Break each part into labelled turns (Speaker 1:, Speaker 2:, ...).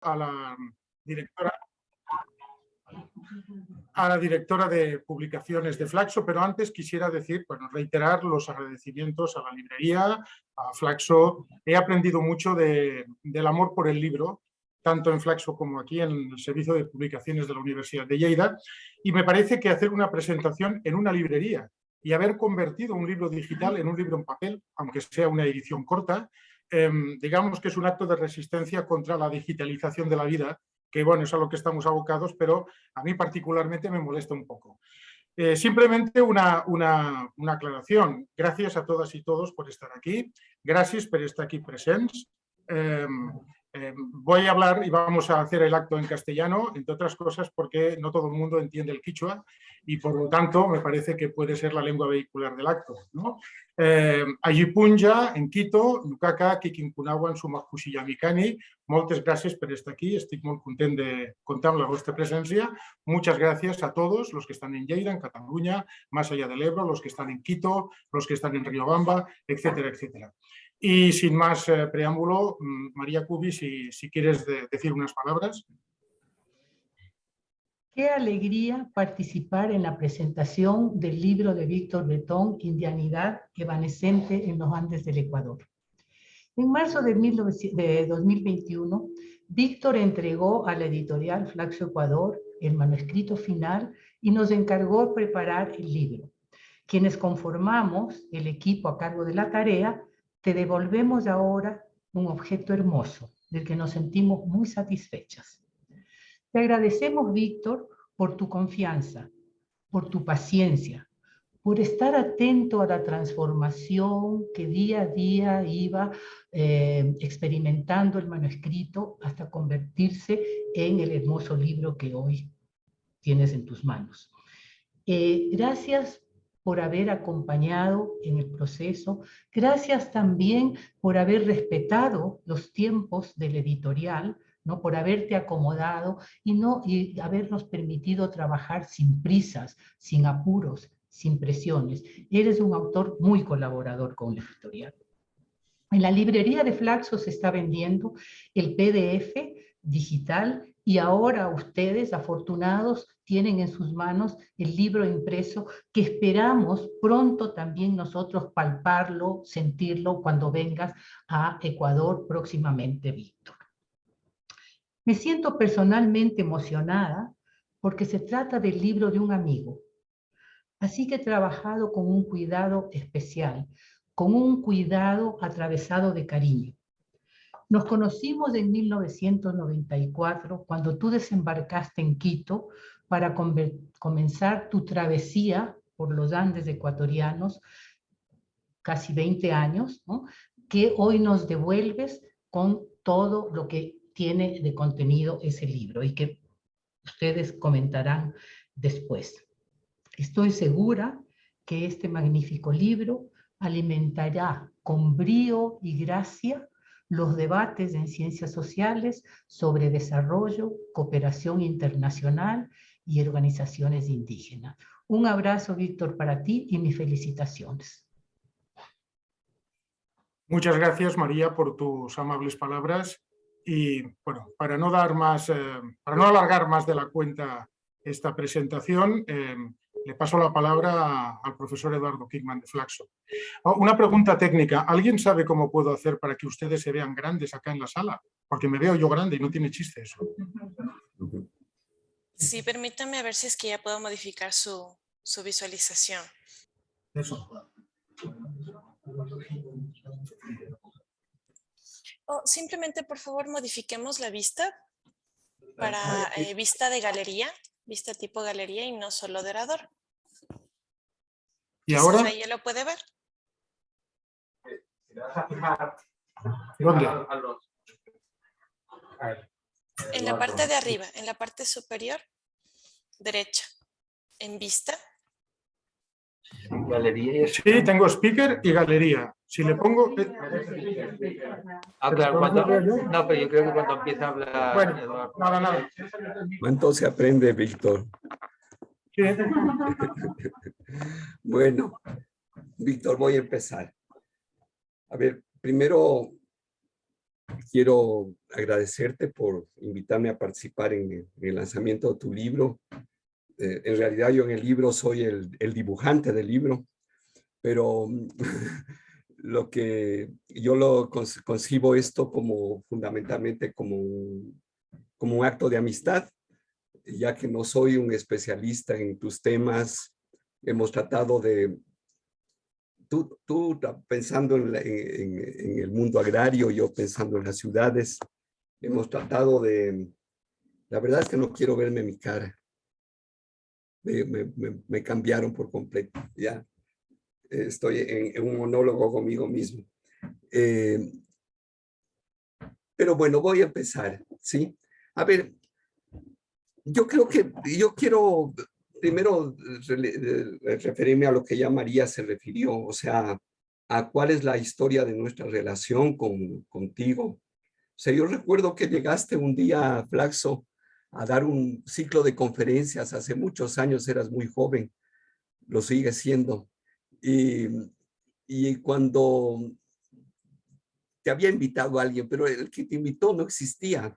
Speaker 1: a la directora, de publicaciones de Flaxo, pero antes quisiera decir, bueno, reiterar los agradecimientos a la librería, a Flaxo. He aprendido mucho del amor por el libro, tanto en Flaxo como aquí en el Servicio de Publicaciones de la Universidad de Lleida, y me parece que hacer una presentación en una librería y haber convertido un libro digital en un libro en papel, aunque sea una edición corta, digamos que es un acto de resistencia contra la digitalización de la vida, que bueno, es a lo que estamos abocados, pero a mí particularmente me molesta un poco. Simplemente una aclaración. Gràcies a todas y todos por estar aquí. Gràcies por estar aquí presents. Voy a hablar y vamos a hacer el acto en castellano, entre otras cosas porque no todo el mundo entiende el quichua y por lo tanto me parece que puede ser la lengua vehicular del acto, ¿no? Ayipunja, en Quito, Nukaka, Kikinkunawan, Sumakushiyamikani, moltes gràcies por estar aquí, estic molt content de comptar amb la vostra presència. Muchas gracias a todos los que están en Lleida, en Cataluña, más allá del Ebro, los que están en Quito, los que están en Riobamba, etcétera, etcétera. Y sin más preámbulo, María Cubi, si quieres decir unas palabras.
Speaker 2: Qué alegría participar en la presentación del libro de Víctor Bretón, Indianidad evanescente en los Andes del Ecuador. En marzo de 2021, Víctor entregó a la editorial Flaxo Ecuador el manuscrito final y nos encargó preparar el libro. Quienes conformamos el equipo a cargo de la tarea, te devolvemos ahora un objeto hermoso, del que nos sentimos muy satisfechas. Te agradecemos, Víctor, por tu confianza, por tu paciencia, por estar atento a la transformación que día a día iba experimentando el manuscrito hasta convertirse en el hermoso libro que hoy tienes en tus manos. Gracias por haber acompañado en el proceso. Gracias también por haber respetado los tiempos del editorial, ¿no? Por haberte acomodado y habernos permitido trabajar sin prisas, sin apuros, sin presiones. Eres un autor muy colaborador con la editorial. En la librería de Flaxo se está vendiendo el PDF digital y ahora ustedes, afortunados, tienen en sus manos el libro impreso que esperamos pronto también nosotros palparlo, sentirlo cuando vengas a Ecuador próximamente, Víctor. Me siento personalmente emocionada porque se trata del libro de un amigo. Así que he trabajado con un cuidado especial, con un cuidado atravesado de cariño. Nos conocimos en 1994, cuando tú desembarcaste en Quito para comenzar tu travesía por los Andes ecuatorianos, casi 20 años, ¿no? Que hoy nos devuelves con todo lo que tiene de contenido ese libro y que ustedes comentarán después. Estoy segura que este magnífico libro alimentará con brío y gracia los debates en ciencias sociales sobre desarrollo, cooperación internacional y organizaciones indígenas. Un abrazo, Víctor, para ti y mis felicitaciones.
Speaker 1: Muchas gracias, María, por tus amables palabras. Y bueno, para no alargar más de la cuenta esta presentación, le paso la palabra al profesor Eduardo Kingman de Flaxo. Una pregunta técnica. ¿Alguien sabe cómo puedo hacer para que ustedes se vean grandes acá en la sala? Porque me veo yo grande y no tiene chiste eso.
Speaker 3: Sí, permítame a ver si es que ya puedo modificar su visualización.
Speaker 1: Eso.
Speaker 3: Simplemente, por favor, modifiquemos la vista para vista de galería, vista tipo galería y no solo de orador.
Speaker 1: ¿Y ahora?
Speaker 3: Ahí ya lo puede ver.
Speaker 1: ¿Dónde?
Speaker 3: En la parte de arriba, en la parte superior derecha, en vista.
Speaker 4: Galería.
Speaker 1: Sí, tengo speaker y galería. Si le pongo...
Speaker 4: Claro, no, pero yo creo que cuando empieza a hablar...
Speaker 1: Bueno,
Speaker 4: Eduardo.
Speaker 1: nada.
Speaker 5: ¿Cuánto se aprende, Víctor?
Speaker 1: Sí.
Speaker 5: Bueno, Víctor, voy a empezar. A ver, primero quiero agradecerte por invitarme a participar en el lanzamiento de tu libro. En realidad yo en el libro soy el dibujante del libro, pero lo que yo lo concibo esto como fundamentalmente como un acto de amistad, ya que no soy un especialista en tus temas. Hemos tratado de, tú pensando en el mundo agrario, yo pensando en las ciudades, hemos tratado de, la verdad es que no quiero verme mi cara. Me cambiaron por completo, ya. Estoy en un monólogo conmigo mismo. Pero bueno, voy a empezar, ¿sí? A ver, yo creo que yo quiero primero referirme a lo que ya María se refirió, o sea, a cuál es la historia de nuestra relación contigo. O sea, yo recuerdo que llegaste un día, Flaxo, a dar un ciclo de conferencias hace muchos años, eras muy joven, lo sigues siendo. Y cuando te había invitado a alguien, pero el que te invitó no existía,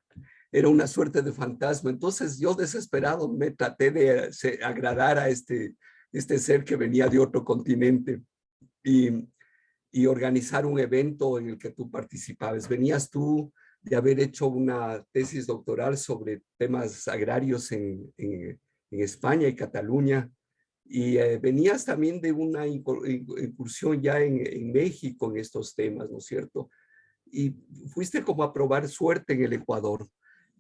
Speaker 5: era una suerte de fantasma. Entonces yo desesperado me traté de agradar a este ser que venía de otro continente y organizar un evento en el que tú participabas. Venías tú de haber hecho una tesis doctoral sobre temas agrarios en España y Cataluña, y venías también de una incursión ya en México en estos temas, ¿no es cierto? Y fuiste como a probar suerte en el Ecuador.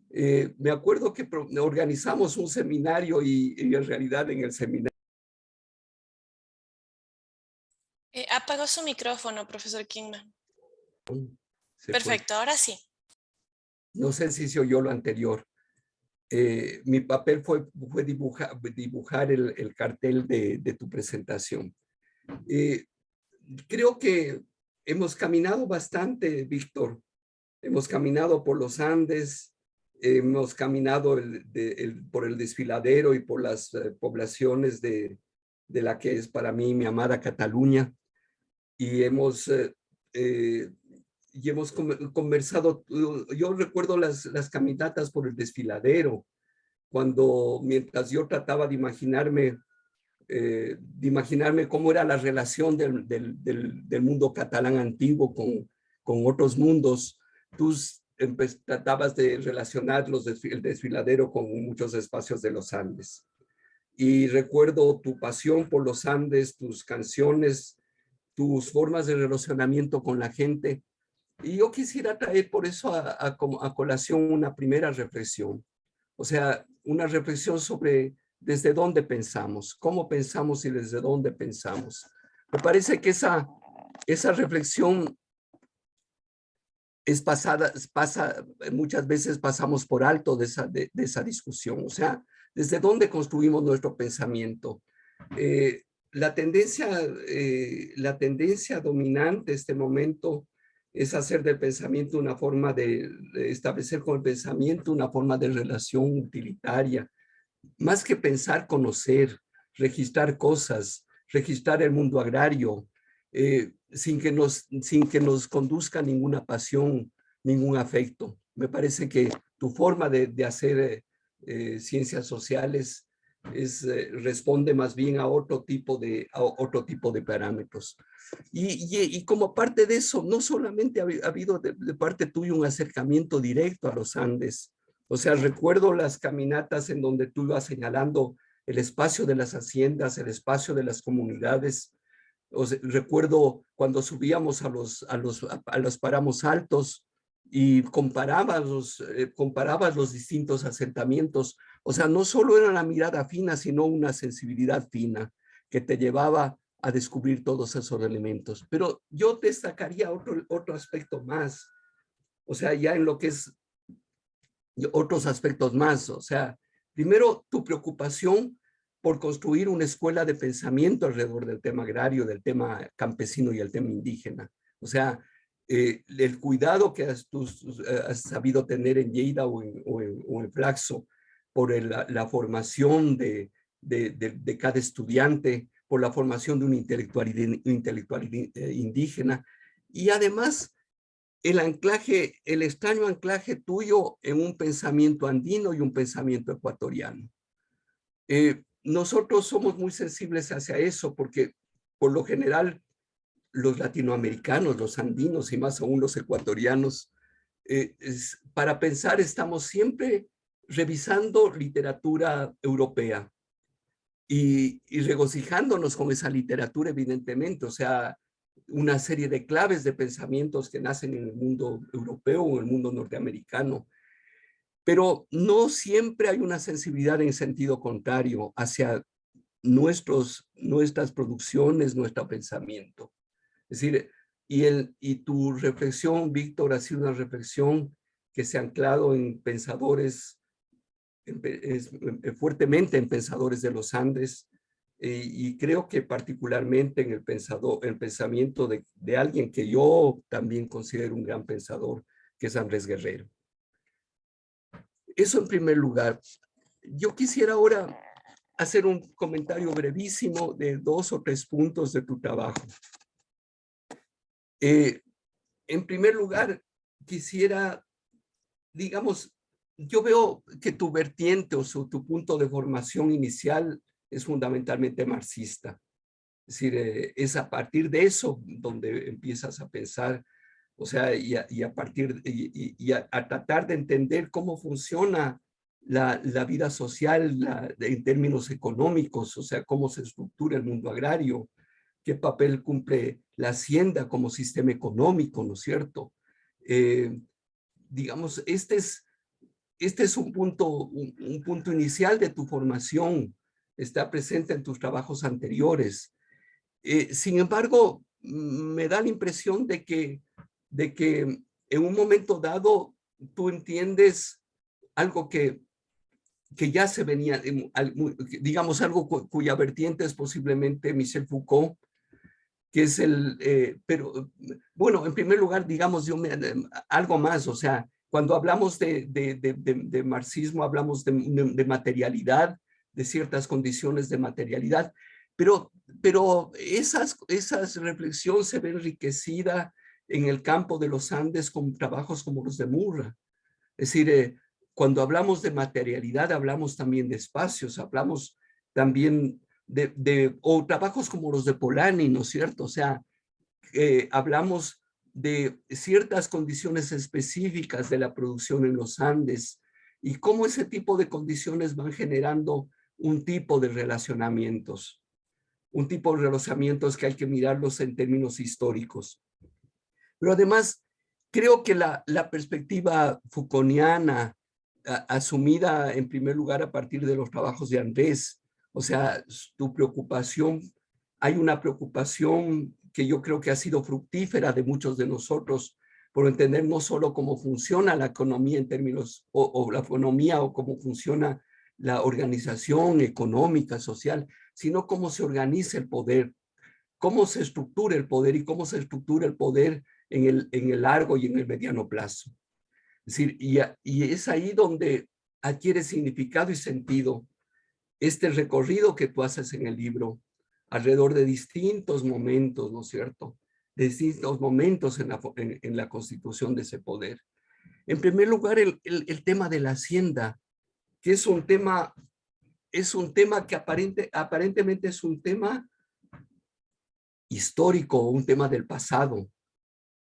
Speaker 5: Me acuerdo que organizamos un seminario y en realidad en el seminario...
Speaker 3: Apagó su micrófono, profesor Kingman.
Speaker 5: Fue.
Speaker 3: Perfecto, ahora sí.
Speaker 5: No sé si se oyó lo anterior. Mi papel fue dibujar el cartel de tu presentación. Creo que hemos caminado bastante, Víctor. Hemos caminado por los Andes, hemos caminado por el desfiladero y por las poblaciones de la que es para mí mi amada Cataluña. Y hemos conversado. Yo recuerdo las caminatas por el desfiladero, mientras yo trataba de imaginarme cómo era la relación del mundo catalán antiguo con otros mundos. Tú tratabas de relacionar el desfiladero con muchos espacios de los Andes. Y recuerdo tu pasión por los Andes, tus canciones, tus formas de relacionamiento con la gente. Y yo quisiera traer por eso a colación una primera reflexión. O sea, una reflexión sobre desde dónde pensamos, cómo pensamos y desde dónde pensamos. Me parece que esa reflexión muchas veces pasamos por alto de esa discusión. O sea, desde dónde construimos nuestro pensamiento. La tendencia dominante en este momento es hacer del pensamiento una forma de establecer con el pensamiento una forma de relación utilitaria. Más que pensar, conocer, registrar cosas, registrar el mundo agrario, sin que nos conduzca ninguna pasión, ningún afecto. Me parece que tu forma de hacer ciencias sociales responde más bien a otro tipo de parámetros. Y como parte de eso, no solamente ha habido de parte tuya un acercamiento directo a los Andes. O sea, recuerdo las caminatas en donde tú ibas señalando el espacio de las haciendas, el espacio de las comunidades. O sea, recuerdo cuando subíamos a los páramos altos y comparabas los distintos asentamientos. O sea, no solo era la mirada fina, sino una sensibilidad fina que te llevaba a descubrir todos esos elementos. Pero yo destacaría otro aspecto más. O sea, ya en lo que es otros aspectos más. O sea, primero, tu preocupación por construir una escuela de pensamiento alrededor del tema agrario, del tema campesino y el tema indígena. O sea, el cuidado que has sabido tener en Lleida o en Flaxo por la formación de cada estudiante, por la formación de un intelectual indígena. Y además, el extraño anclaje tuyo en un pensamiento andino y un pensamiento ecuatoriano. Nosotros somos muy sensibles hacia eso porque por lo general los latinoamericanos, los andinos y más aún los ecuatorianos, para pensar estamos siempre revisando literatura europea y regocijándonos con esa literatura evidentemente, o sea, una serie de claves de pensamientos que nacen en el mundo europeo o en el mundo norteamericano. Pero no siempre hay una sensibilidad en sentido contrario hacia nuestras producciones, nuestro pensamiento. Es decir, y tu reflexión, Víctor, ha sido una reflexión que se ha anclado en pensadores, fuertemente en pensadores de los Andes, y creo que particularmente en el pensamiento de alguien que yo también considero un gran pensador, que es Andrés Guerrero. Eso en primer lugar. Yo quisiera ahora hacer un comentario brevísimo de 2 o 3 puntos de tu trabajo. En primer lugar, quisiera, digamos, yo veo que tu vertiente o tu punto de formación inicial es fundamentalmente marxista. Es decir, es a partir de eso donde empiezas a pensar, o sea, y a tratar de entender cómo funciona la vida social en términos económicos, o sea, cómo se estructura el mundo agrario, qué papel cumple la hacienda como sistema económico, ¿no es cierto? Digamos, este es un punto inicial de tu formación, está presente en tus trabajos anteriores. Sin embargo, me da la impresión de que en un momento dado tú entiendes algo que ya se venía, digamos, algo cuya vertiente es posiblemente Michel Foucault, que es pero bueno, en primer lugar, digamos, algo más, o sea, cuando hablamos de marxismo, hablamos de materialidad, de ciertas condiciones de materialidad, pero esas reflexiones se ven enriquecidas en el campo de los Andes con trabajos como los de Murra. Es decir, cuando hablamos de materialidad, hablamos también de espacios, hablamos también o trabajos como los de Polanyi, ¿no es cierto? O sea, hablamos de ciertas condiciones específicas de la producción en los Andes y cómo ese tipo de condiciones van generando un tipo de relacionamientos que hay que mirarlos en términos históricos. Pero además, creo que la perspectiva Foucaultiana, asumida en primer lugar a partir de los trabajos de Andrés, o sea, tu preocupación, hay una preocupación que yo creo que ha sido fructífera de muchos de nosotros por entender no solo cómo funciona la economía en términos, o la economía o cómo funciona la organización económica, social, sino cómo se organiza el poder, cómo se estructura el poder y cómo se estructura el poder en el largo y en el mediano plazo. Es decir, y es ahí donde adquiere significado y sentido este recorrido que tú haces en el libro, alrededor de distintos momentos, ¿no es cierto? De distintos momentos en la constitución de ese poder. En primer lugar, el tema de la hacienda, que es un tema que aparentemente es un tema histórico, un tema del pasado.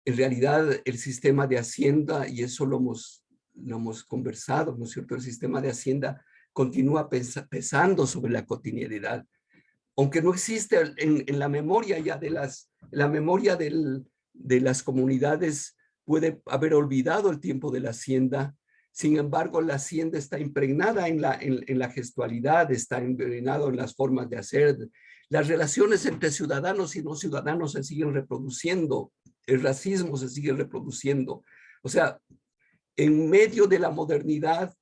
Speaker 5: En realidad, el sistema de hacienda, y eso lo hemos conversado, ¿no es cierto? El sistema de hacienda continúa pesando sobre la cotidianidad. Aunque no existe en la memoria ya de las comunidades, puede haber olvidado el tiempo de la hacienda. Sin embargo, la hacienda está impregnada en la gestualidad, está impregnado en las formas de hacer. Las relaciones entre ciudadanos y no ciudadanos se siguen reproduciendo. El racismo se sigue reproduciendo. O sea, en medio de la modernidad,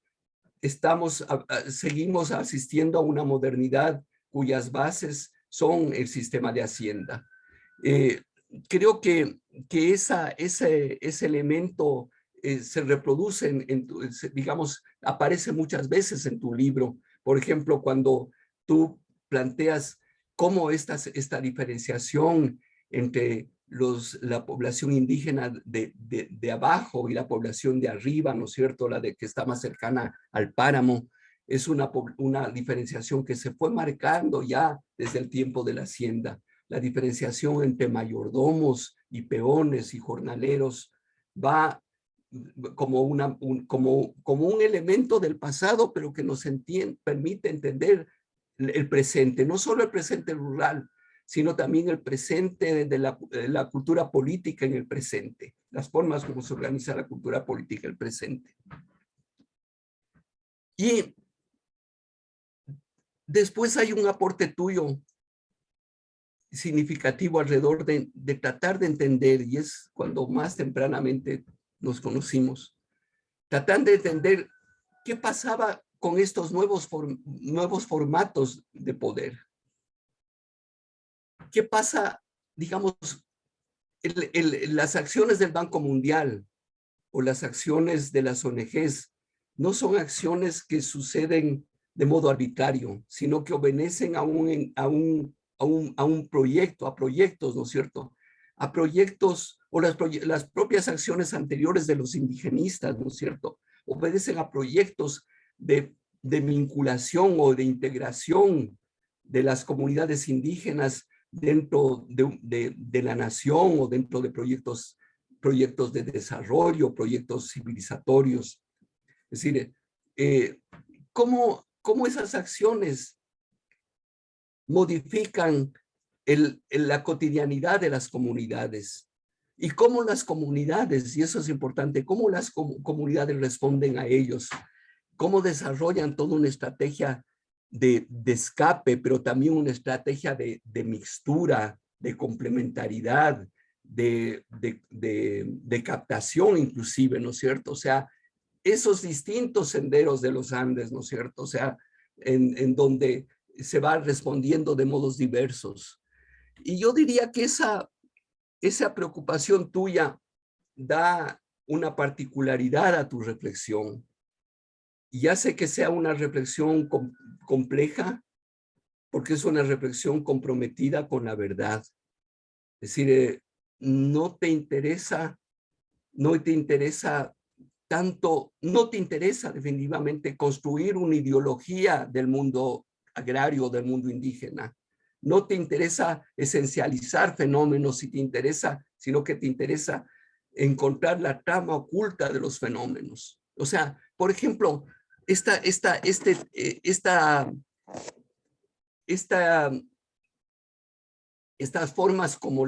Speaker 5: seguimos asistiendo a una modernidad cuyas bases son el sistema de hacienda. Creo que ese elemento se reproduce, digamos, aparece muchas veces en tu libro. Por ejemplo, cuando tú planteas cómo esta diferenciación entre la población indígena de abajo y la población de arriba, ¿no es cierto? La que está más cercana al páramo. Es una diferenciación que se fue marcando ya desde el tiempo de la hacienda. La diferenciación entre mayordomos y peones y jornaleros va como un elemento del pasado, pero que nos permite entender el presente, no solo el presente rural, sino también el presente de la cultura política en el presente, las formas como se organiza la cultura política en el presente. Y después hay un aporte tuyo significativo alrededor de tratar de entender, y es cuando más tempranamente nos conocimos, tratando de entender qué pasaba con estos nuevos formatos de poder. ¿Qué pasa, digamos, las acciones del Banco Mundial o las acciones de las ONGs no son acciones que suceden de modo arbitrario, sino que obedecen a un proyecto, a proyectos, ¿no es cierto? A proyectos o las propias acciones anteriores de los indigenistas, ¿no es cierto? Obedecen a proyectos de vinculación o de integración de las comunidades indígenas dentro de la nación o dentro de proyectos de desarrollo, proyectos civilizatorios. Es decir, ¿cómo esas acciones modifican la cotidianidad de las comunidades? Y cómo las comunidades, y eso es importante, cómo las comunidades responden a ellos, cómo desarrollan toda una estrategia de escape, pero también una estrategia de mixtura, de complementariedad, de captación inclusive, ¿no es cierto? O sea, esos distintos senderos de los Andes, ¿no es cierto? O sea, en donde se va respondiendo de modos diversos. Y yo diría que esa preocupación tuya da una particularidad a tu reflexión. Y hace que sea una reflexión compleja, porque es una reflexión comprometida con la verdad. Es decir, no te interesa definitivamente construir una ideología del mundo agrario, del mundo indígena. No te interesa esencializar fenómenos sino que te interesa encontrar la trama oculta de los fenómenos. O sea, por ejemplo, estas formas como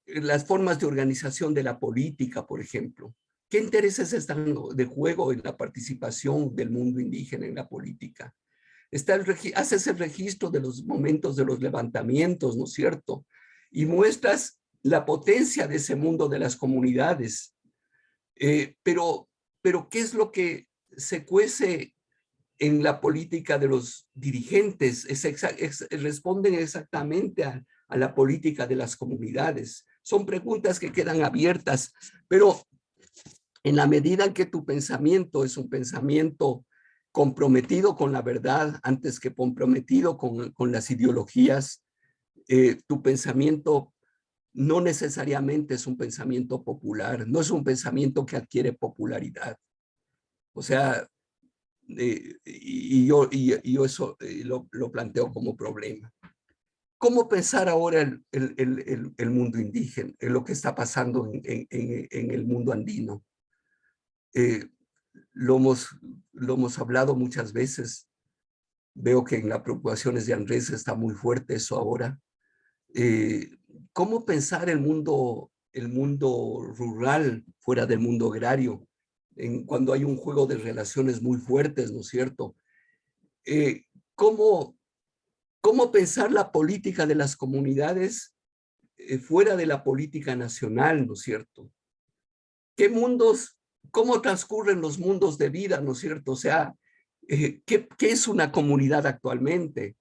Speaker 5: las formas de organización de la política, por ejemplo. ¿Qué intereses están de juego en la participación del mundo indígena en la política? Haces el registro de los momentos de los levantamientos, ¿no es cierto? Y muestras la potencia de ese mundo de las comunidades. Pero ¿qué es lo que se cuece en la política de los dirigentes? Responden exactamente a la política de las comunidades. Son preguntas que quedan abiertas, pero en la medida en que tu pensamiento es un pensamiento comprometido con la verdad antes que comprometido con las ideologías, tu pensamiento no necesariamente es un pensamiento popular, no es un pensamiento que adquiere popularidad. O sea, y yo eso lo planteo como problema. ¿Cómo pensar ahora el mundo indígena, en lo que está pasando en el mundo andino? Lo hemos hablado muchas veces. Veo que en las preocupaciones de Andrés está muy fuerte eso ahora. ¿Cómo pensar el mundo rural fuera del mundo agrario? Cuando hay un juego de relaciones muy fuertes, ¿no es cierto? ¿Cómo pensar la política de las comunidades fuera de la política nacional, ¿no es cierto? ¿Cómo transcurren los mundos de vida, ¿no es cierto? O sea, ¿qué es una comunidad actualmente?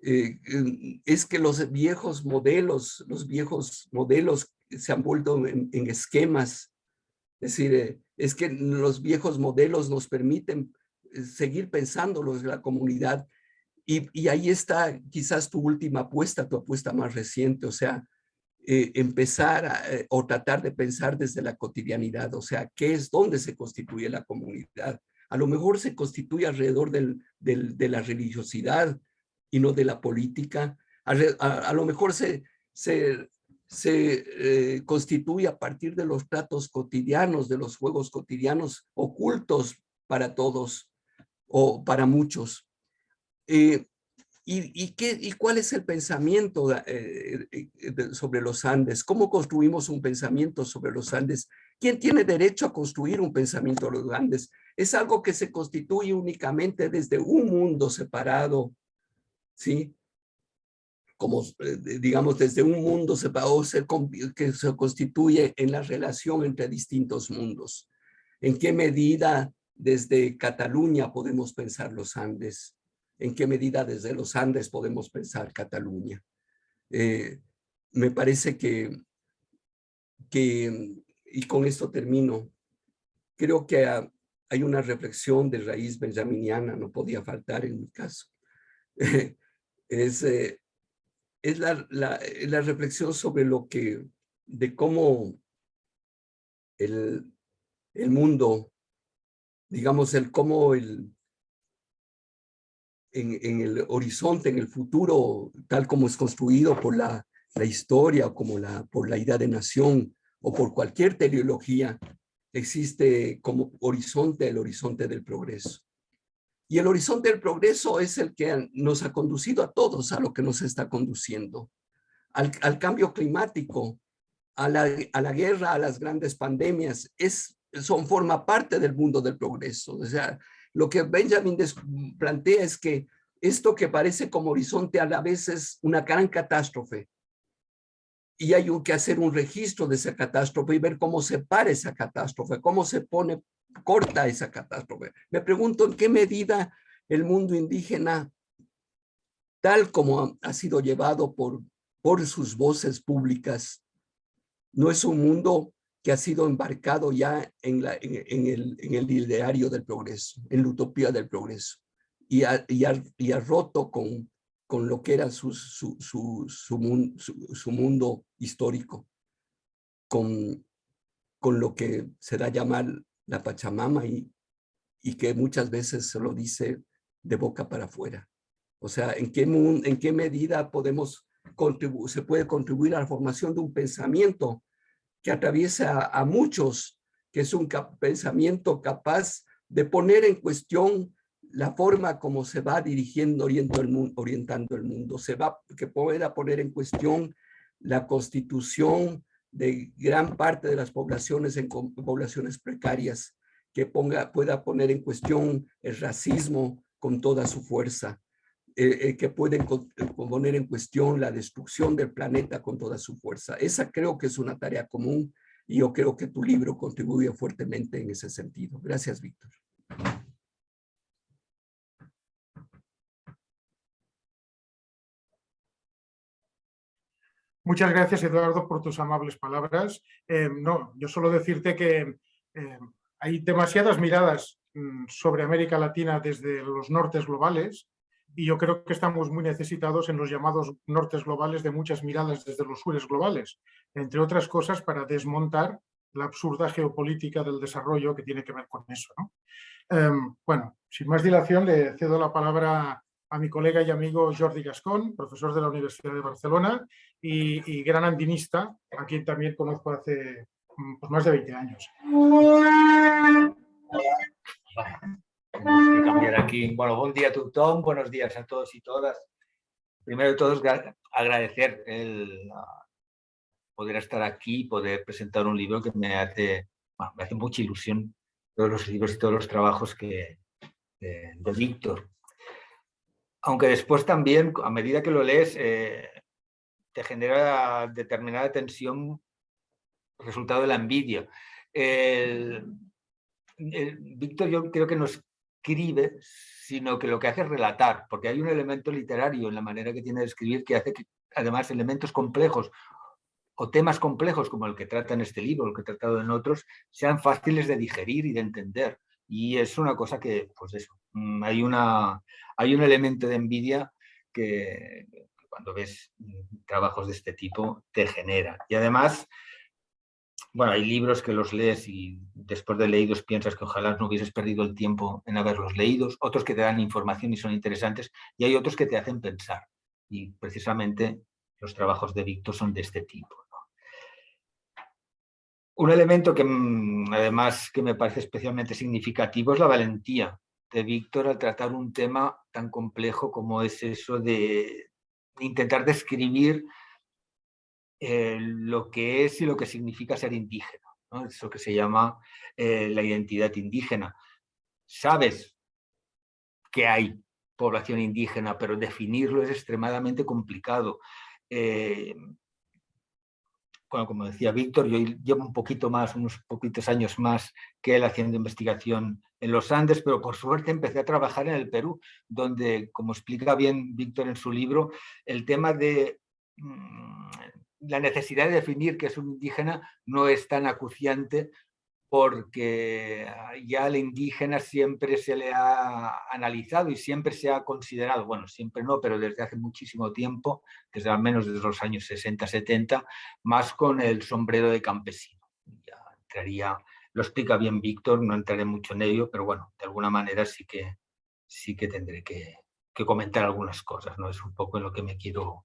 Speaker 5: Es que los viejos modelos se han vuelto en esquemas. Es decir, es que los viejos modelos nos permiten seguir pensándolos de la comunidad Y ahí está quizás tu última apuesta, tu apuesta más reciente, o sea, empezar o tratar de pensar desde la cotidianidad, o sea, ¿qué es dónde se constituye la comunidad? A lo mejor se constituye alrededor de la religiosidad y no de la política. A lo mejor se constituye a partir de los tratos cotidianos, de los juegos cotidianos ocultos para todos o para muchos. ¿Y cuál es el pensamiento sobre los Andes? ¿Cómo construimos un pensamiento sobre los Andes? ¿Quién tiene derecho a construir un pensamiento sobre los Andes? Es algo que se constituye únicamente desde un mundo separado, ¿sí? Como, digamos, desde un mundo separado que se constituye en la relación entre distintos mundos. ¿En qué medida desde Cataluña podemos pensar los Andes? ¿En qué medida desde los Andes podemos pensar Cataluña? Me parece que, y con esto termino, creo que hay una reflexión de raíz benjaminiana, no podía faltar en mi caso. Es la reflexión sobre de cómo el mundo, digamos, cómo en el horizonte, en el futuro, tal como es construido por la historia, como por la idea de nación o por cualquier teleología, existe como horizonte el horizonte del progreso. Y el horizonte del progreso es el que nos ha conducido a todos a lo que nos está conduciendo, al cambio climático, a la guerra, a las grandes pandemias, forma parte del mundo del progreso. O sea, lo que Benjamin plantea es que esto que parece como horizonte a la vez es una gran catástrofe. Y hay que hacer un registro de esa catástrofe y ver cómo se para esa catástrofe, cómo se corta esa catástrofe. Me pregunto en qué medida el mundo indígena, tal como ha sido llevado por sus voces públicas, no es un mundo que ha sido embarcado ya en el ideario del progreso, en la utopía del progreso, y ha roto con lo que era su mundo histórico, con lo que se da a llamar la Pachamama y que muchas veces se lo dice de boca para afuera. O sea, ¿en qué medida se puede contribuir a la formación de un pensamiento que atraviesa a muchos, que es un pensamiento capaz de poner en cuestión la forma como se va dirigiendo, orientando el mundo, que pueda poner en cuestión la constitución de gran parte de las poblaciones en poblaciones precarias, que pueda poner en cuestión el racismo con toda su fuerza, que pueden poner en cuestión la destrucción del planeta con toda su fuerza. Esa creo que es una tarea común y yo creo que tu libro contribuye fuertemente en ese sentido. Gracias, Víctor.
Speaker 1: Muchas gracias, Eduardo, por tus amables palabras. No, yo solo decirte que hay demasiadas miradas sobre América Latina desde los nortes globales y yo creo que estamos muy necesitados en los llamados nortes globales de muchas miradas desde los sures globales, entre otras cosas para desmontar la absurda geopolítica del desarrollo que tiene que ver con eso, ¿no? Bueno, sin más dilación, le cedo la palabra a mi colega y amigo Jordi Gascón, profesor de la Universidad de Barcelona y gran andinista, a quien también conozco hace pues, más de 20 años.
Speaker 4: Tenemos que cambiar aquí. Bueno, buen día a tothom, buenos días a todos y todas. Primero de todo, agradecer el poder estar aquí y poder presentar un libro que me hace mucha ilusión, todos los libros y todos los trabajos de Víctor. Aunque después también, a medida que lo lees, te genera determinada tensión resultado de la envidia. Víctor, yo creo que no escribe, sino que lo que hace es relatar, porque hay un elemento literario en la manera que tiene de escribir que hace que, además, elementos complejos o temas complejos como el que trata en este libro, el que he tratado en otros, sean fáciles de digerir y de entender. Y es una cosa que, pues eso, Hay un elemento de envidia que cuando ves trabajos de este tipo te genera. Y además, bueno, hay libros que los lees y después de leídos piensas que ojalá no hubieses perdido el tiempo en haberlos leído, otros que te dan información y son interesantes, y hay otros que te hacen pensar. Y precisamente los trabajos de Víctor son de este tipo, ¿no? Un elemento que además que me parece especialmente significativo es la valentía de Víctor al tratar un tema tan complejo como es eso de intentar describir lo que es y lo que significa ser indígena, ¿no? Eso que se llama la identidad indígena. Sabes que hay población indígena, pero definirlo es extremadamente complicado. Bueno, como decía Víctor, yo llevo un poquito más, unos poquitos años más que él haciendo investigación en los Andes, pero por suerte empecé a trabajar en el Perú, donde, como explica bien Víctor en su libro, el tema de la necesidad de definir qué es un indígena no es tan acuciante, porque ya al indígena siempre se le ha analizado y siempre se ha considerado, bueno, siempre no, pero desde hace muchísimo tiempo, desde al menos desde los años 60, 70, más con el sombrero de campesino. Ya entraría, lo explica bien Víctor, no entraré mucho en ello, pero bueno, de alguna manera sí que tendré que comentar algunas cosas, ¿no? Es un poco en lo que me quiero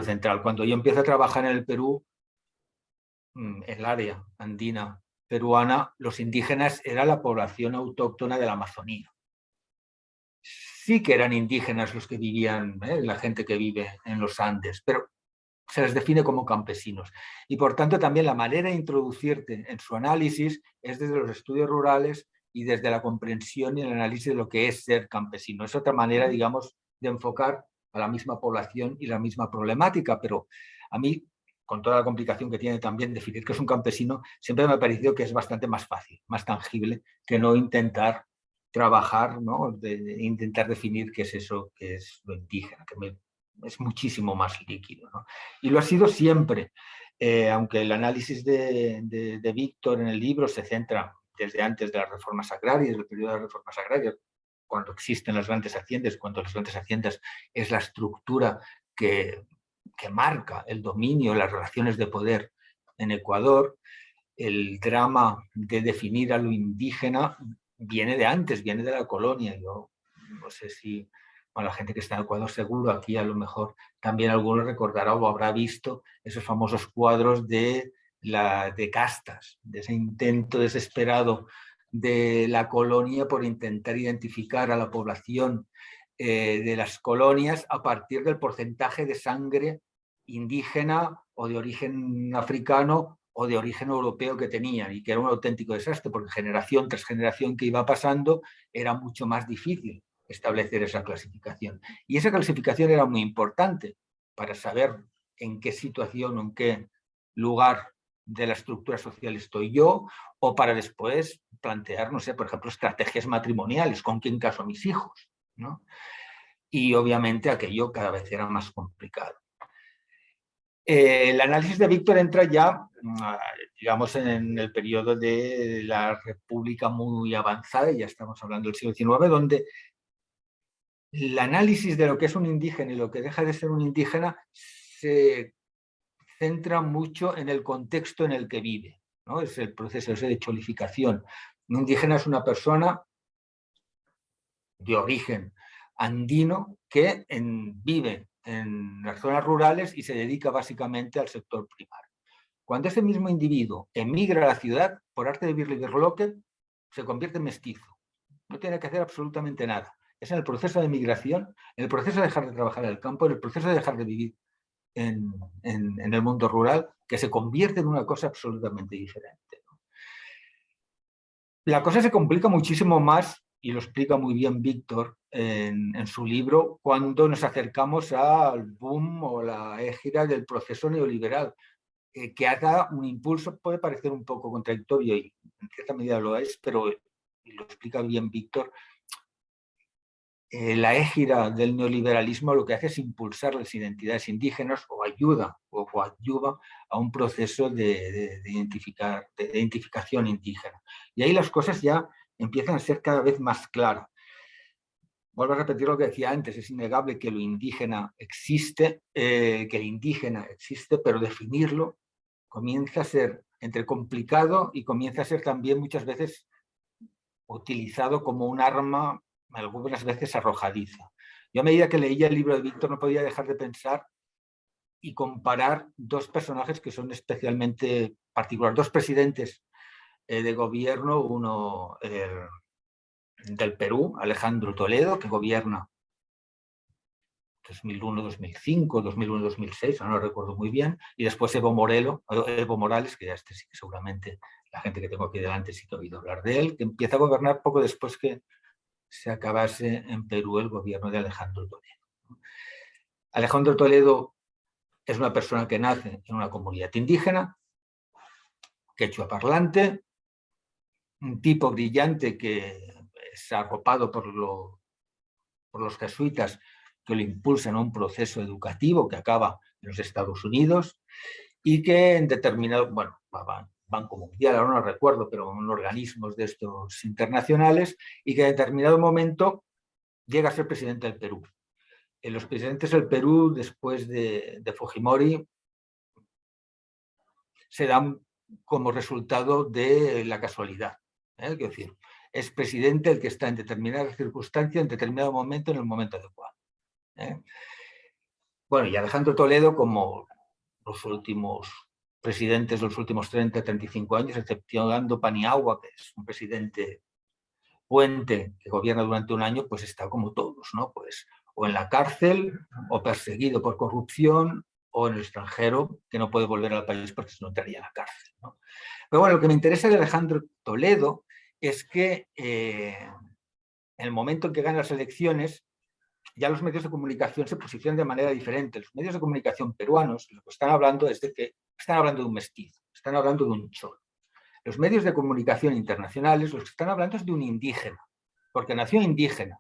Speaker 4: centrar. Cuando yo empiezo a trabajar en el Perú, el área andina peruana, los indígenas era la población autóctona de la Amazonía. Sí que eran indígenas los que vivían, la gente que vive en los Andes, pero se les define como campesinos. Y por tanto también la manera de introducirte en su análisis es desde los estudios rurales y desde la comprensión y el análisis de lo que es ser campesino. Es otra manera, digamos, de enfocar a la misma población y la misma problemática, pero a mí, con toda la complicación que tiene también definir qué es un campesino, siempre me ha parecido que es bastante más fácil, más tangible, que no intentar trabajar, ¿no? de intentar definir qué es eso, qué es lo indígena, que es muchísimo más líquido, ¿no? Y lo ha sido siempre, aunque el análisis de Víctor en el libro se centra desde antes de las reformas agrarias, el periodo de las reformas agrarias, cuando existen las grandes haciendas, cuando las grandes haciendas es la estructura que marca el dominio, las relaciones de poder en Ecuador. El drama de definir a lo indígena viene de antes, viene de la colonia. Yo no sé si la gente que está en Ecuador seguro, aquí a lo mejor también alguno recordará o habrá visto esos famosos cuadros de castas, de ese intento desesperado de la colonia por intentar identificar a la población de las colonias a partir del porcentaje de sangre indígena o de origen africano o de origen europeo que tenían, y que era un auténtico desastre, porque generación tras generación que iba pasando era mucho más difícil establecer esa clasificación. Y esa clasificación era muy importante para saber en qué situación o en qué lugar de la estructura social estoy yo, o para después plantear, no sé, por ejemplo, estrategias matrimoniales, con quién caso a mis hijos, ¿no? Y obviamente aquello cada vez era más complicado. El análisis de Víctor entra ya, digamos, en el periodo de la República muy avanzada, ya estamos hablando del siglo XIX, donde el análisis de lo que es un indígena y lo que deja de ser un indígena se centra mucho en el contexto en el que vive, ¿no? Es el proceso ese de cholificación. Un indígena es una persona de origen andino que vive en las zonas rurales y se dedica básicamente al sector primario. Cuando ese mismo individuo emigra a la ciudad, por arte de Birlibirloque, se convierte en mestizo. No tiene que hacer absolutamente nada. Es en el proceso de migración, en el proceso de dejar de trabajar en el campo, en el proceso de dejar de vivir en el mundo rural, que se convierte en una cosa absolutamente diferente. La cosa se complica muchísimo más, y lo explica muy bien Víctor en su libro, cuando nos acercamos al boom o la égida del proceso neoliberal, que haga un impulso, puede parecer un poco contradictorio, y en cierta medida lo es, pero lo explica bien Víctor. La égida del neoliberalismo lo que hace es impulsar las identidades indígenas o ayuda o coadyuva a un proceso de identificación indígena. Y ahí las cosas ya empiezan a ser cada vez más claras. Vuelvo a repetir lo que decía antes, es innegable que lo indígena existe, que el indígena existe, pero definirlo comienza a ser entre complicado y comienza a ser también muchas veces utilizado como un arma, algunas veces arrojadiza. Yo a medida que leía el libro de Víctor no podía dejar de pensar y comparar dos personajes que son especialmente particulares, dos presidentes de gobierno, uno del Perú, Alejandro Toledo, que gobierna 2001-2005, 2001-2006, no lo recuerdo muy bien, y después Evo Morales, que ya este sí que seguramente la gente que tengo aquí delante sí que ha oído hablar de él, que empieza a gobernar poco después que se acabase en Perú el gobierno de Alejandro Toledo. Alejandro Toledo es una persona que nace en una comunidad indígena, quechua parlante, un tipo brillante que es arropado por los jesuitas que lo impulsan a un proceso educativo que acaba en los Estados Unidos y que en determinado, bueno, Banco Mundial, ahora no recuerdo, pero en organismos de estos internacionales, y que en determinado momento llega a ser presidente del Perú. Los presidentes del Perú, después de Fujimori, se dan como resultado de la casualidad. Es decir, es presidente el que está en determinadas circunstancias, en determinado momento, en el momento adecuado. Bueno, y Alejandro Toledo, como los últimos presidentes de los últimos 30-35 años, exceptuando Paniagua, que es un presidente puente que gobierna durante un año, pues está como todos, ¿no? Pues o en la cárcel, o perseguido por corrupción, o en el extranjero, que no puede volver al país porque si no entraría a la cárcel, ¿no? Pero bueno, lo que me interesa de Alejandro Toledo es que en el momento en que gana las elecciones, ya los medios de comunicación se posicionan de manera diferente. Los medios de comunicación peruanos lo que están hablando es de que están hablando de un mestizo, están hablando de un cholo. Los medios de comunicación internacionales lo que están hablando es de un indígena, porque nació indígena.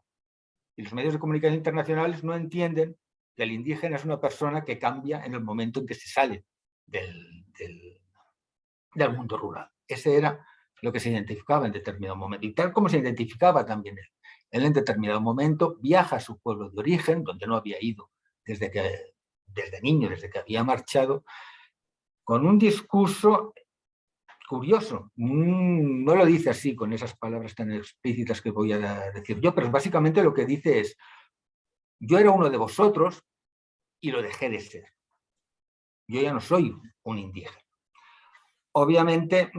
Speaker 4: Y los medios de comunicación internacionales no entienden que el indígena es una persona que cambia en el momento en que se sale del mundo rural. Ese era lo que se identificaba en determinado momento. Y tal como se identificaba también él. Él en determinado momento viaja a su pueblo de origen, donde no había ido desde niño, desde que había marchado, con un discurso curioso. No lo dice así, con esas palabras tan explícitas que voy a decir yo, pero básicamente lo que dice es: yo era uno de vosotros y lo dejé de ser. Yo ya no soy un indígena. Obviamente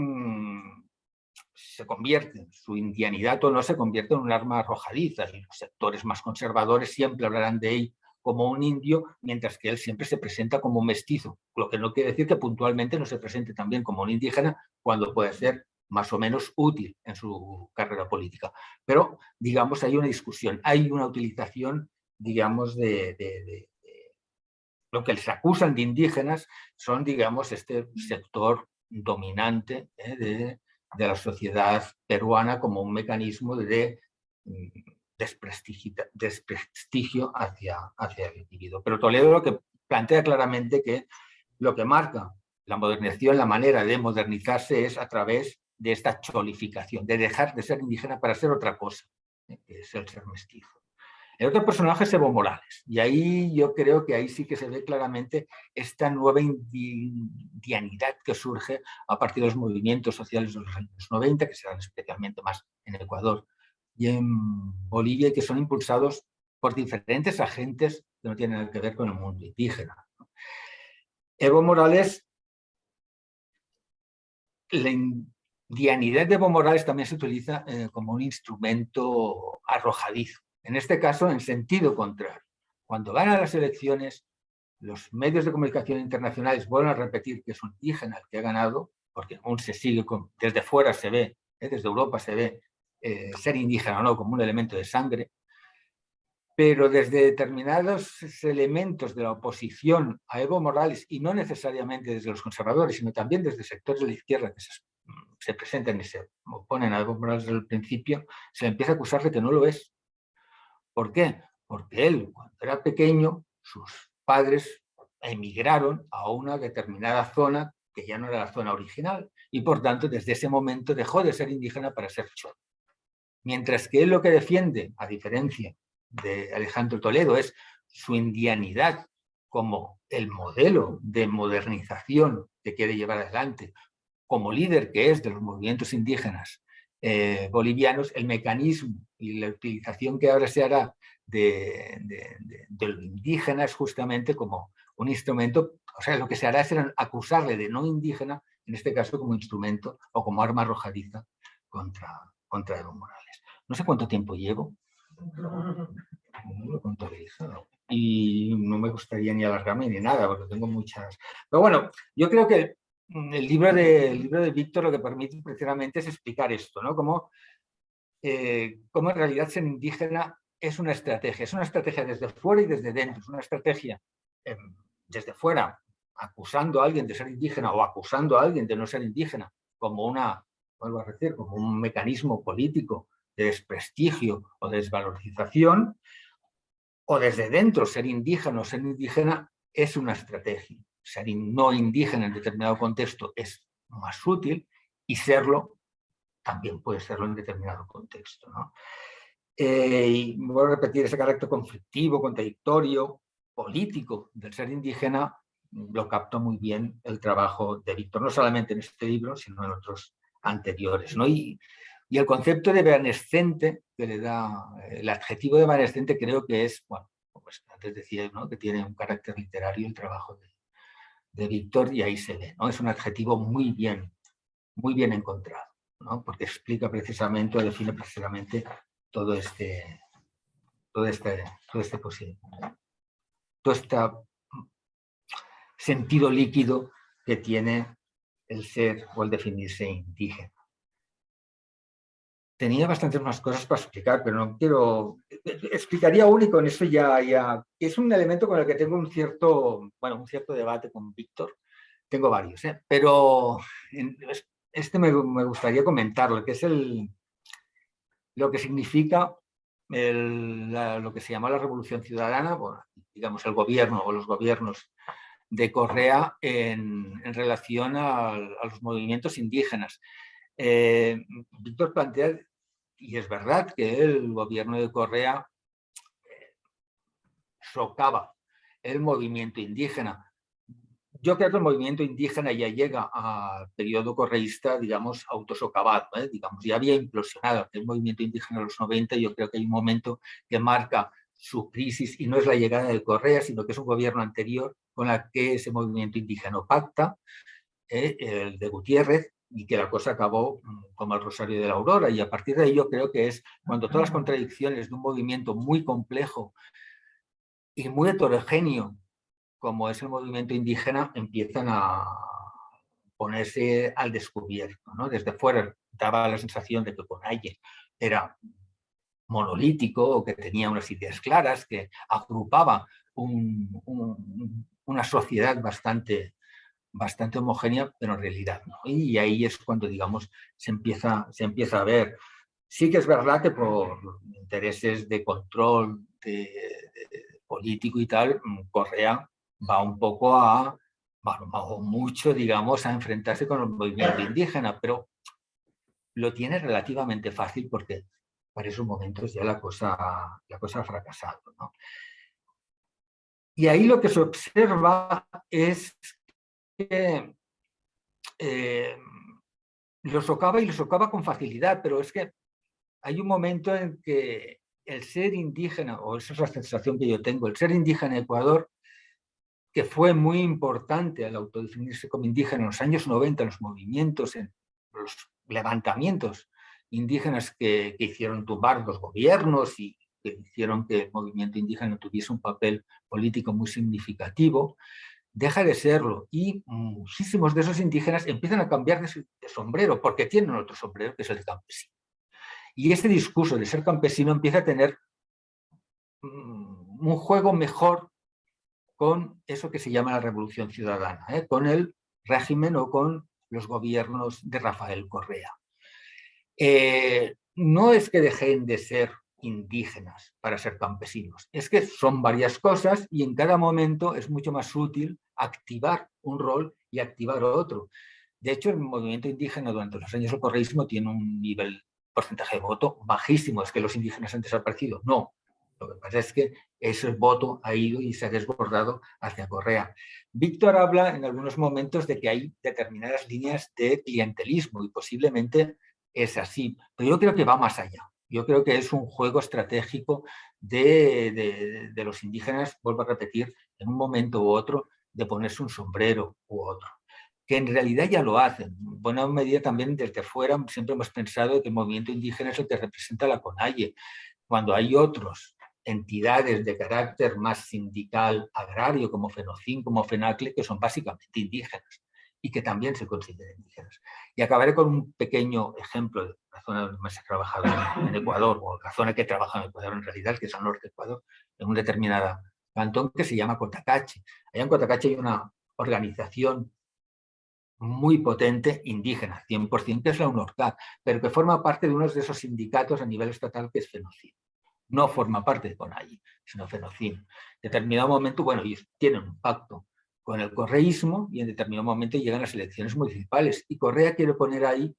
Speaker 4: se convierte, su indianidad o no se convierte en un arma arrojadiza, y los sectores más conservadores siempre hablarán de él como un indio, mientras que él siempre se presenta como un mestizo, lo que no quiere decir que puntualmente no se presente también como un indígena cuando puede ser más o menos útil en su carrera política. Pero, digamos, hay una discusión, hay una utilización, digamos, de lo que les acusan de indígenas son, digamos, este sector dominante de la sociedad peruana como un mecanismo de desprestigio hacia el individuo. Pero Toledo lo que plantea claramente que lo que marca la modernización, la manera de modernizarse es a través de esta cholificación, de dejar de ser indígena para ser otra cosa, que es el ser mestizo. El otro personaje es Evo Morales, y ahí yo creo que ahí sí que se ve claramente esta nueva indianidad que surge a partir de los movimientos sociales de los años 90, que se dan especialmente más en Ecuador y en Bolivia, y que son impulsados por diferentes agentes que no tienen nada que ver con el mundo indígena. Evo Morales, la indianidad de Evo Morales también se utiliza como un instrumento arrojadizo. En este caso, en sentido contrario. Cuando ganan las elecciones, los medios de comunicación internacionales vuelven a repetir que es un indígena el que ha ganado, porque aún se sigue, desde fuera se ve, desde Europa se ve ser indígena o no como un elemento de sangre, pero desde determinados elementos de la oposición a Evo Morales, y no necesariamente desde los conservadores, sino también desde sectores de la izquierda que se presentan y se oponen a Evo Morales desde el principio, se le empieza a acusar de que no lo es. ¿Por qué? Porque él, cuando era pequeño, sus padres emigraron a una determinada zona que ya no era la zona original, y por tanto desde ese momento dejó de ser indígena para ser cholo. Mientras que él lo que defiende, a diferencia de Alejandro Toledo, es su indianidad como el modelo de modernización que quiere llevar adelante, como líder que es de los movimientos indígenas bolivianos, el mecanismo y la utilización que ahora se hará de lo indígena es justamente como un instrumento, o sea, lo que se hará es acusarle de no indígena, en este caso como instrumento o como arma arrojadiza contra Evo Morales. No sé cuánto tiempo llevo. No lo contabilizo. Y no me gustaría ni alargarme ni nada, porque tengo muchas... Pero bueno, yo creo que el libro de Víctor lo que permite precisamente es explicar esto, ¿no? Cómo en realidad ser indígena es una estrategia desde fuera y desde dentro, es una estrategia desde fuera, acusando a alguien de ser indígena o acusando a alguien de no ser indígena, como vuelvo a decir, como un mecanismo político de desprestigio o desvalorización, o desde dentro, ser indígena o ser indígena es una estrategia. Ser no indígena en determinado contexto es más útil y serlo también puede serlo en determinado contexto, ¿no? Y voy a repetir, ese carácter conflictivo, contradictorio, político del ser indígena lo captó muy bien el trabajo de Víctor, no solamente en este libro, sino en otros anteriores, ¿no? Y el concepto de evanescente que le da, el adjetivo de evanescente creo que es, bueno, pues antes decía, ¿no?, que tiene un carácter literario el trabajo de Víctor y ahí se ve, ¿no? Es un adjetivo muy bien encontrado, ¿no? Porque explica precisamente o define precisamente todo este sentido líquido que tiene el ser o el definirse indígena. Tenía bastantes más cosas para explicar, pero no quiero... Explicaría único en eso ya... Es un elemento con el que tengo un cierto debate con Víctor. Tengo varios, pero este me gustaría comentarlo, que es lo que significa lo que se llama la Revolución Ciudadana, bueno, digamos el gobierno o los gobiernos de Correa en relación a los movimientos indígenas. Víctor plantea, y es verdad, que el gobierno de Correa socava el movimiento indígena. Yo creo que el movimiento indígena ya llega al periodo correísta, digamos, autosocavado, digamos, ya había implosionado el movimiento indígena en los 90. Yo creo que hay un momento que marca su crisis y no es la llegada de Correa, sino que es un gobierno anterior con el que ese movimiento indígena pacta, el de Gutiérrez, y que la cosa acabó como el Rosario de la Aurora. Y a partir de ahí yo creo que es cuando todas las contradicciones de un movimiento muy complejo y muy heterogéneo como es el movimiento indígena, empiezan a ponerse al descubierto, ¿no? Desde fuera daba la sensación de que Conalle era monolítico o que tenía unas ideas claras, que agrupaba una sociedad bastante homogénea, pero en realidad no. Y ahí es cuando, digamos, se empieza a ver. Sí que es verdad que por intereses de control político y tal, Correa va un poco mucho, digamos, a enfrentarse con el movimiento indígena, pero lo tiene relativamente fácil porque para esos momentos ya la cosa ha fracasado, ¿no? Y ahí lo que se observa es que lo socava con facilidad, pero es que hay un momento en que el ser indígena, o esa es la sensación que yo tengo, el ser indígena en Ecuador, que fue muy importante al autodefinirse como indígena en los años 90, en los movimientos, en los levantamientos indígenas que hicieron tumbar los gobiernos y que hicieron que el movimiento indígena tuviese un papel político muy significativo, deja de serlo y muchísimos de esos indígenas empiezan a cambiar de sombrero porque tienen otro sombrero que es el de campesino. Y este discurso de ser campesino empieza a tener un juego mejor con eso que se llama la Revolución Ciudadana, con el régimen o con los gobiernos de Rafael Correa. No es que dejen de ser indígenas para ser campesinos, es que son varias cosas y en cada momento es mucho más útil activar un rol y activar otro. De hecho, el movimiento indígena durante los años del correísmo tiene un nivel porcentaje de voto bajísimo. ¿Es que los indígenas han desaparecido? No. Lo que pasa es que ese voto ha ido y se ha desbordado hacia Correa. Víctor habla en algunos momentos de que hay determinadas líneas de clientelismo y posiblemente es así, pero yo creo que va más allá. Yo creo que es un juego estratégico de los indígenas, vuelvo a repetir, en un momento u otro, de ponerse un sombrero u otro, que en realidad ya lo hacen. En buena medida también desde fuera siempre hemos pensado que el movimiento indígena es el que representa la CONAIE, cuando hay otros entidades de carácter más sindical, agrario, como FENOCIN, como FENACLE, que son básicamente indígenas y que también se consideran indígenas. Y acabaré con un pequeño ejemplo de la zona donde más he trabajado en Ecuador, o la zona que he trabajado en Ecuador en realidad, que es al norte de Ecuador, en un determinado cantón que se llama Cotacachi. Allá en Cotacachi hay una organización muy potente indígena, 100%, que es la UNORCAC, pero que forma parte de uno de esos sindicatos a nivel estatal que es FENOCIN. No forma parte de CONAIE, sino FENOCIN. En determinado momento, bueno, ellos tienen un pacto con el correísmo y en determinado momento llegan las elecciones municipales y Correa quiere poner ahí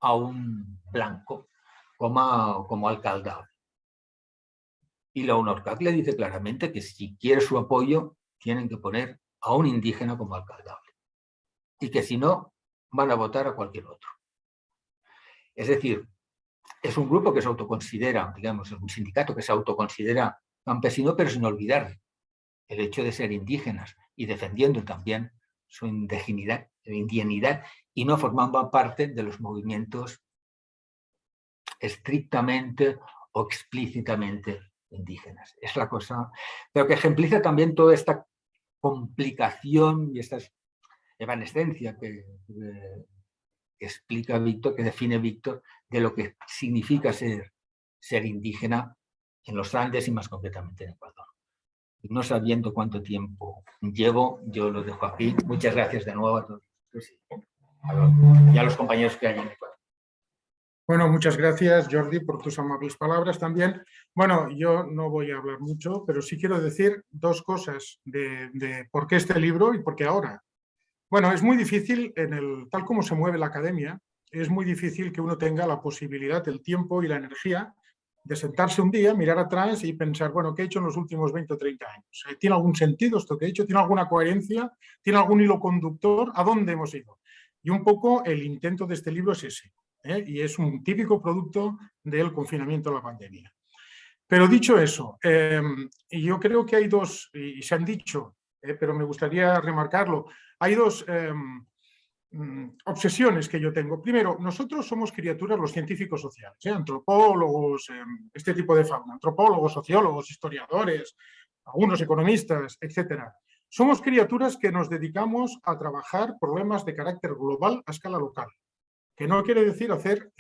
Speaker 4: a un blanco como alcaldable. Y la UNORCAC le dice claramente que si quiere su apoyo tienen que poner a un indígena como alcaldable y que si no van a votar a cualquier otro. Es decir, es un grupo que se autoconsidera, digamos, es un sindicato que se autoconsidera campesino, pero sin olvidar el hecho de ser indígenas y defendiendo también su indigenidad y no formando parte de los movimientos estrictamente o explícitamente indígenas. Es la cosa, pero que ejempliza también toda esta complicación y esta evanescencia que explica Víctor, que define Víctor, de lo que significa ser indígena en los Andes y más concretamente en Ecuador. No sabiendo cuánto tiempo llevo, yo lo dejo aquí. Muchas gracias de nuevo a todos y a los compañeros que hay en Ecuador.
Speaker 1: Bueno, muchas gracias, Jordi, por tus amables palabras también. Bueno, yo no voy a hablar mucho, pero sí quiero decir dos cosas de por qué este libro y por qué ahora. Bueno, es muy difícil, tal como se mueve la academia, es muy difícil que uno tenga la posibilidad, el tiempo y la energía de sentarse un día, mirar atrás y pensar, bueno, ¿qué he hecho en los últimos 20 o 30 años? ¿Tiene algún sentido esto que he hecho? ¿Tiene alguna coherencia? ¿Tiene algún hilo conductor? ¿A dónde hemos ido? Y un poco el intento de este libro es ese, y es un típico producto del confinamiento de la pandemia. Pero dicho eso, yo creo que hay dos, y se han dicho, pero me gustaría remarcarlo, hay dos obsesiones que yo tengo. Primero, nosotros somos criaturas, los científicos sociales, antropólogos, este tipo de fauna, antropólogos, sociólogos, historiadores, algunos economistas, etcétera. Somos criaturas que nos dedicamos a trabajar problemas de carácter global a escala local, que no quiere decir hacer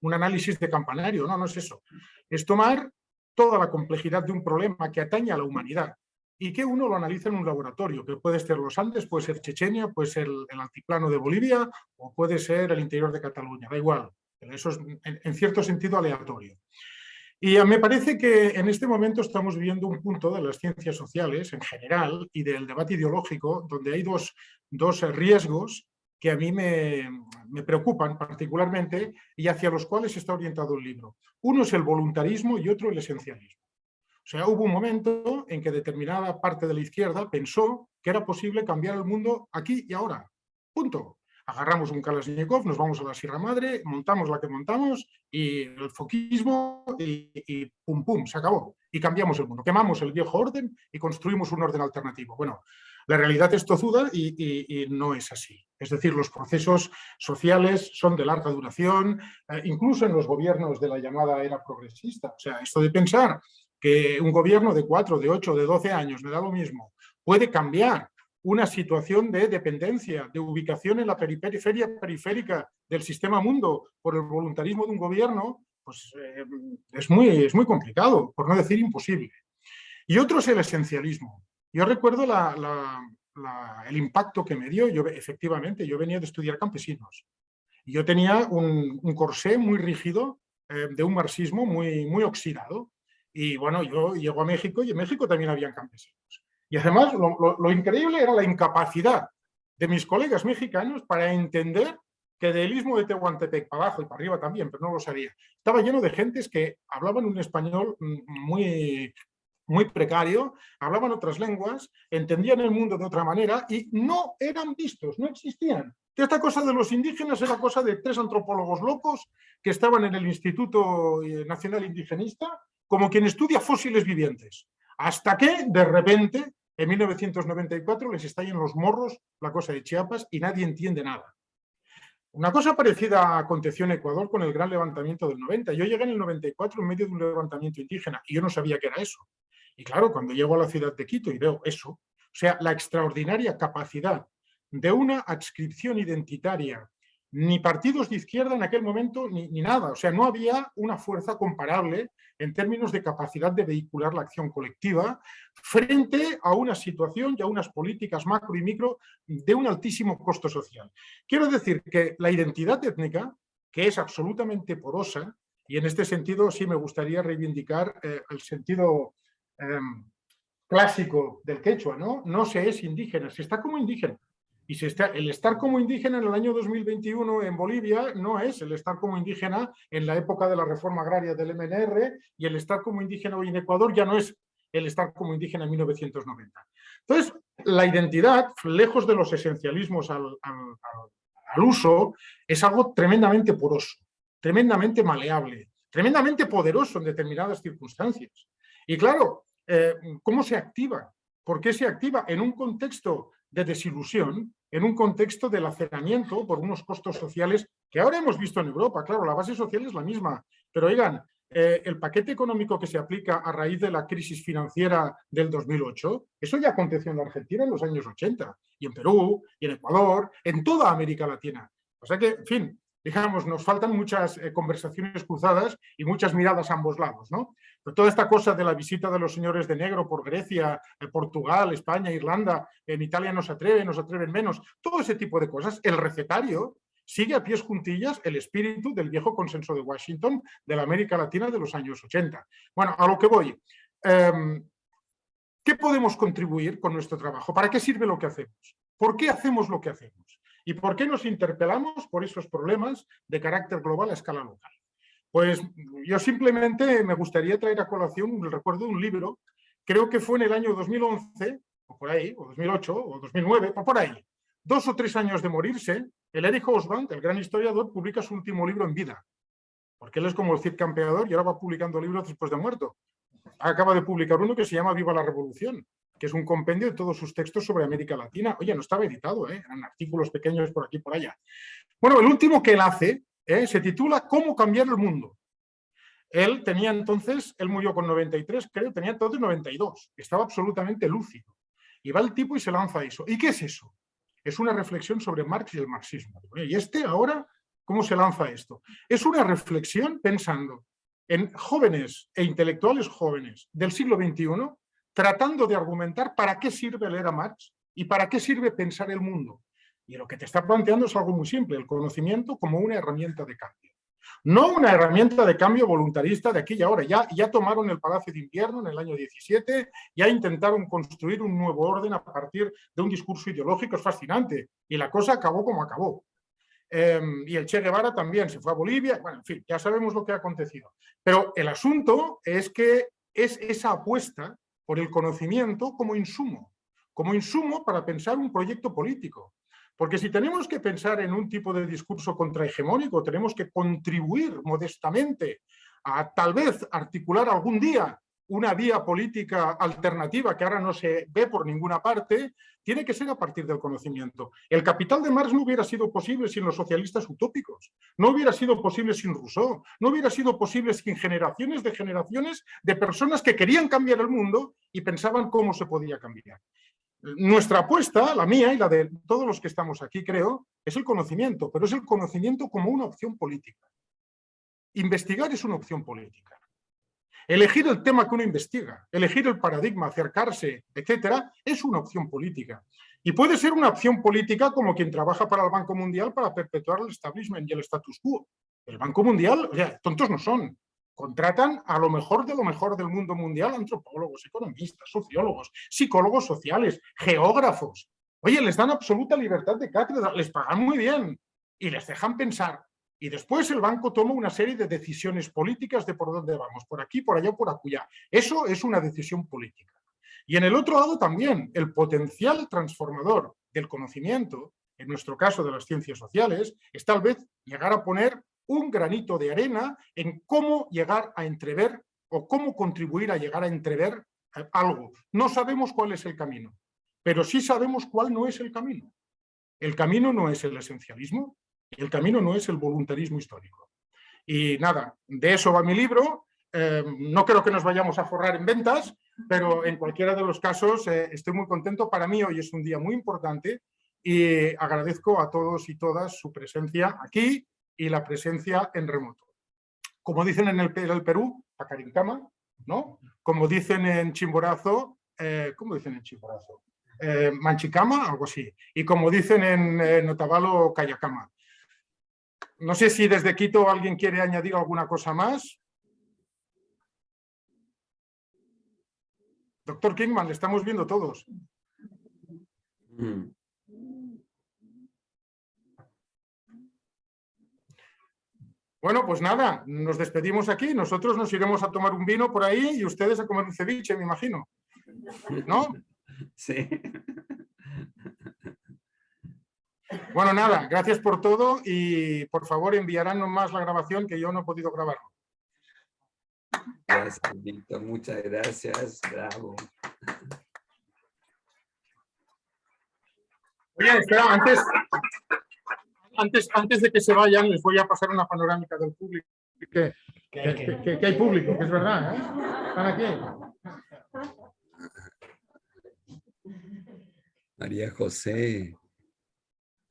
Speaker 1: un análisis de campanario, no es eso. Es tomar toda la complejidad de un problema que atañe a la humanidad y que uno lo analiza en un laboratorio, que puede ser los Andes, puede ser Chechenia, puede ser el altiplano de Bolivia o puede ser el interior de Cataluña, da igual. Eso es en cierto sentido aleatorio. Y me parece que en este momento estamos viviendo un punto de las ciencias sociales en general y del debate ideológico donde hay dos riesgos que a mí me preocupan particularmente y hacia los cuales está orientado el libro. Uno es el voluntarismo y otro el esencialismo. O sea, hubo un momento en que determinada parte de la izquierda pensó que era posible cambiar el mundo aquí y ahora. Punto. Agarramos un Kalashnikov, nos vamos a la Sierra Madre, montamos la que montamos y el foquismo y pum, pum, se acabó. Y cambiamos el mundo. Quemamos el viejo orden y construimos un orden alternativo. Bueno, la realidad es tozuda y no es así. Es decir, los procesos sociales son de larga duración, incluso en los gobiernos de la llamada era progresista. O sea, esto de pensar que un gobierno de 4, de 8, de 12 años, me da lo mismo, puede cambiar una situación de dependencia, de ubicación en la periferia periférica del sistema mundo por el voluntarismo de un gobierno, pues es muy complicado, por no decir imposible. Y otro es el esencialismo. Yo recuerdo el impacto que me dio. Efectivamente, yo venía de estudiar campesinos. Y yo tenía un corsé muy rígido de un marxismo muy oxidado. Y bueno, yo llego a México y en México también habían campesinos. Y además lo increíble era la incapacidad de mis colegas mexicanos para entender que del istmo de Tehuantepec para abajo y para arriba también, pero no lo sabía. Estaba lleno de gentes que hablaban un español muy precario, hablaban otras lenguas, entendían el mundo de otra manera y no eran vistos, no existían. Esta cosa de los indígenas era cosa de 3 antropólogos locos que estaban en el Instituto Nacional Indigenista, como quien estudia fósiles vivientes. Hasta que, de repente, en 1994 les estalla en los morros la cosa de Chiapas y nadie entiende nada. Una cosa parecida aconteció en Ecuador con el gran levantamiento del 90. Yo llegué en el 94 en medio de un levantamiento indígena y yo no sabía qué era eso. Y claro, cuando llego a la ciudad de Quito y veo eso, o sea, la extraordinaria capacidad de una adscripción identitaria, ni partidos de izquierda en aquel momento, ni nada. O sea, no había una fuerza comparable en términos de capacidad de vehicular la acción colectiva frente a una situación y a unas políticas macro y micro de un altísimo costo social. Quiero decir que la identidad étnica, que es absolutamente porosa, y en este sentido sí me gustaría reivindicar el sentido clásico del quechua, ¿no? No se es indígena, se está como indígena. Y el estar como indígena en el año 2021 en Bolivia no es el estar como indígena en la época de la reforma agraria del MNR, y el estar como indígena hoy en Ecuador ya no es el estar como indígena en 1990. Entonces, la identidad, lejos de los esencialismos al uso, es algo tremendamente poroso, tremendamente maleable, tremendamente poderoso en determinadas circunstancias. Y claro, ¿cómo se activa? ¿Por qué se activa? En un contexto de desilusión, en un contexto de laceramiento por unos costos sociales que ahora hemos visto en Europa. Claro, la base social es la misma, pero oigan, el paquete económico que se aplica a raíz de la crisis financiera del 2008, eso ya aconteció en la Argentina en los años 80, y en Perú, y en Ecuador, en toda América Latina. O sea que, en fin, digamos, nos faltan muchas conversaciones cruzadas y muchas miradas a ambos lados, ¿no? Pero toda esta cosa de la visita de los señores de negro por Grecia, Portugal, España, Irlanda, en Italia nos atreven menos, todo ese tipo de cosas, el recetario sigue a pies juntillas el espíritu del viejo consenso de Washington de la América Latina de los años 80. Bueno, a lo que voy. ¿Qué podemos contribuir con nuestro trabajo? ¿Para qué sirve lo que hacemos? ¿Por qué hacemos lo que hacemos? ¿Y por qué nos interpelamos por esos problemas de carácter global a escala local? Pues yo simplemente me gustaría traer a colación el recuerdo de un libro, creo que fue en el año 2011, o por ahí, o 2008, o 2009, o por ahí. 2 o 3 años de morirse, el Erich Hobsbawm, el gran historiador, publica su último libro en vida, porque él es como el Cid Campeador y ahora va publicando libros después de muerto. Acaba de publicar uno que se llama Viva la Revolución, que es un compendio de todos sus textos sobre América Latina. Oye, no estaba editado, eran artículos pequeños por aquí y por allá. Bueno, el último que él hace se titula ¿Cómo cambiar el mundo? Él tenía entonces, él murió con 93, creo, tenía entonces 92, estaba absolutamente lúcido. Y va el tipo y se lanza eso. ¿Y qué es eso? Es una reflexión sobre Marx y el marxismo. ¿Y ahora cómo se lanza esto? Es una reflexión pensando en jóvenes e intelectuales jóvenes del siglo XXI, tratando de argumentar para qué sirve leer a Marx y para qué sirve pensar el mundo. Y lo que te está planteando es algo muy simple, el conocimiento como una herramienta de cambio. No una herramienta de cambio voluntarista de aquí y ahora. Ya tomaron el Palacio de Invierno en el año 17, ya intentaron construir un nuevo orden a partir de un discurso ideológico, es fascinante. Y la cosa acabó como acabó. Y el Che Guevara también se fue a Bolivia. Bueno, en fin, ya sabemos lo que ha acontecido. Pero el asunto es que es esa apuesta por el conocimiento como insumo para pensar un proyecto político. Porque si tenemos que pensar en un tipo de discurso contrahegemónico, tenemos que contribuir modestamente a tal vez articular algún día una vía política alternativa que ahora no se ve por ninguna parte, tiene que ser a partir del conocimiento. El Capital de Marx no hubiera sido posible sin los socialistas utópicos, no hubiera sido posible sin Rousseau, no hubiera sido posible sin generaciones de personas que querían cambiar el mundo y pensaban cómo se podía cambiar. Nuestra apuesta, la mía y la de todos los que estamos aquí, creo, es el conocimiento, pero es el conocimiento como una opción política. Investigar es una opción política. Elegir el tema que uno investiga, elegir el paradigma, acercarse, etcétera, es una opción política. Y puede ser una opción política como quien trabaja para el Banco Mundial para perpetuar el establishment y el status quo. El Banco Mundial, o sea, tontos no son. Contratan a lo mejor del mundo mundial, antropólogos, economistas, sociólogos, psicólogos sociales, geógrafos. Oye, les dan absoluta libertad de cátedra, les pagan muy bien. y les dejan pensar. Y después el banco toma una serie de decisiones políticas de por dónde vamos, por aquí, por allá, por acullá. Eso es una decisión política. Y en el otro lado también, el potencial transformador del conocimiento, en nuestro caso de las ciencias sociales, es tal vez llegar a poner un granito de arena en cómo llegar a entrever o cómo contribuir a llegar a entrever algo. No sabemos cuál es el camino, pero sí sabemos cuál no es el camino. El camino no es el esencialismo, el camino no es el voluntarismo histórico. Y nada, de eso va mi libro. No creo que nos vayamos a forrar en ventas, pero en cualquiera de los casos estoy muy contento. Para mí hoy es un día muy importante y agradezco a todos y todas su presencia aquí y la presencia en remoto. Como dicen en el Perú, Pacarincama, ¿no? Como dicen en Chimborazo, ¿cómo dicen en Chimborazo? Manchicama, algo así. Y como dicen en Otavalo, Cayacama. No sé si desde Quito alguien quiere añadir alguna cosa más. Doctor Kingman, le estamos viendo todos. Bueno, pues nada, nos despedimos aquí. Nosotros nos iremos a tomar un vino por ahí y ustedes a comer un ceviche, me imagino. ¿No?
Speaker 5: Sí.
Speaker 1: Bueno, nada, gracias por todo y por favor enviarán nomás la grabación que yo no he podido grabar.
Speaker 5: Gracias, Víctor. Muchas gracias. Bravo.
Speaker 1: Oye, espera, antes de que se vayan, les voy a pasar una panorámica del público. Que hay público, que es verdad, ¿eh? Están aquí.
Speaker 5: María José.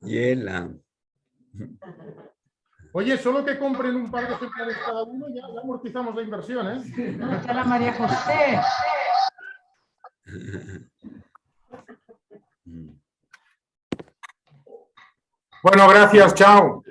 Speaker 5: Yela.
Speaker 1: Oye, solo que compren un par de ejemplares cada uno, ya amortizamos la inversión, ¿eh?
Speaker 2: ¿Dónde está la María José?
Speaker 1: Bueno, gracias, chao.